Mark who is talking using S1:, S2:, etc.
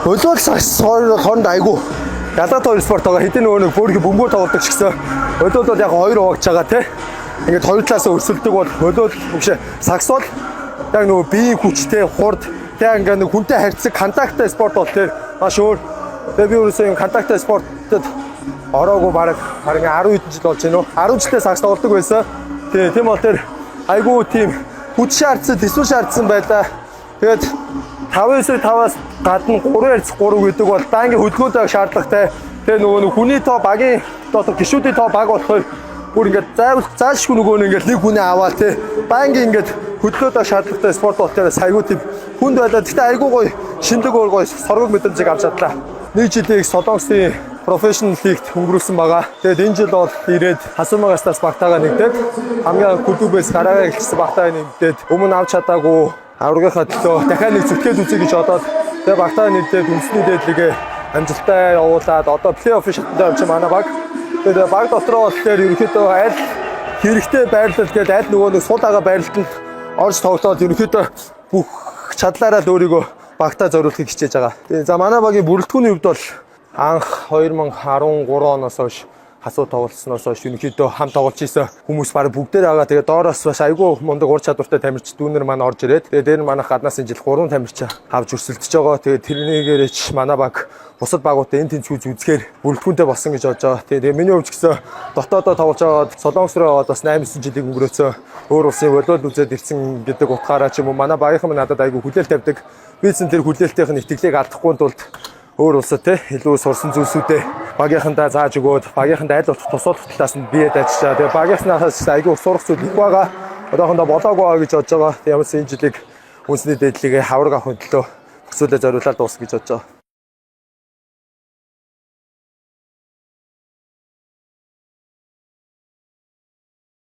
S1: Өдөө хонд айгу ядаад хоёр спорт байгаа хэдийн нөгөө бүр бөмбөг тоглодог ч гэсэн өдөөд бол яг хоёр хуваагдж байгаа тий. Ингээд хоёр талаас өрсөлдөг бол өдөөд биш сакс бол яг нөгөө биеийн хүчтэй хурд тий ингээд нэг хүнтэй харьцаг контакттай спорт бол тий маш өөр. Тэгээ би өөрөөсөө юм контакттай спортод ороогүй бараг 10 хэдэн жил болж байна уу. 10 жилдээ сакс тоглодог байсан. Тийм бол тэр айгу тийм хүч шаардсан, төсвөр шаардсан байлаа. Тэгээд 5-5-аас гадна 3-3 гэдэг бол дангийн хөдөлгөөтэй шаардлагатай. Тэгээ нөгөө хүний тоо багийн одоо гишүүдийн тоо баг болохоор бүр ингээд заашгүй нөгөө ингээд нэг хүнээ аваад тий бангийн ингээд хөдөлгөөтэй шаардлагатай спорт бол тэр айгуу тийм хүнд байлаа. Гэтэ айгуу гоё шинэлэг гоё соргог мэдрэмжийг авч чадлаа. Нэг жилийг Солонгосын профешнл лигт өнгөрүүлсэн байгаа. Тэгээд энэ жил бол ирээд Хасумагастаас багтаага нэгдээд хамгийн клубээс гараагаа эхэлсэн багтаага нэгдээд өмнө авч чадаагүй аврагынхаа төлөө дахиад нэг зүтгээд үзье гэж бодоод тэгээд багтаага нэгдээд үндэсний дээдлигээ амжилттай явуулаад одоо плей-офф шатанд орж манай баг. Тэгээд баг дотроо бол тэр ерөнхийдөө аль хэрэгтэй байрлал гээд аль нөгөө нэг сул ага байрлалд орж тоглоод ерөнхийдөө бүх чадлаараа л өөрийгөө багтаа зориулахыг хичээж байгаа. Тэгээд за манай багийн бүрэлдэхүүний хувьд бол анх 2013 оноос хойш хасуу тоглолцсноос хойш ерөнхийдөө хамт тоглож исэн хүмүүс баг бүгдээр байгаа. Тэгээд доороос бас айгүй мундаг ур чадвартай тамирч дүүнер маань орж ирээд тэгээд дээр манайх гаднаас энэ жил 3 тамирч авч өрсөлдөж байгаа. Тэгээд тэрнийгээрч манай баг бусад багуудаа энэ тэнцвүүз үзгээр бүрэлдэхүүнтэй болсон гэж бодож байгаа. Тэгээд миний хувьд ч гэсэн дотоодоо тоглож байгаад Солонгос руу яваад бас 8-9 жилийг өнгөрөөцөө өөр улсын волейбол үзээд ирсэн гэдэг утгаараа ч юм уу манай багийнхан надад айгүй хүлээл тавьдаг. Бийсэн тэр хүлээлтийнх нь итгэлийг алдахгүй тулд өөр улсад те илүү сурсан зүйлсүүдээ багийнхандаа зааж өгөөд багийнхандаа аль болох тусуулах талаас нь биед ажиллаа. Тэгээ багийнхнаас айгүй сурах зүйл их байгаа. Одоохондоо болоогүй гэж бодож байгаа. Ямарс энэ жилиг үндэсний дээдлигээ хавраг авахын төлөө төсөөлөө зориулаад дуусгах гэж бодож байгаа.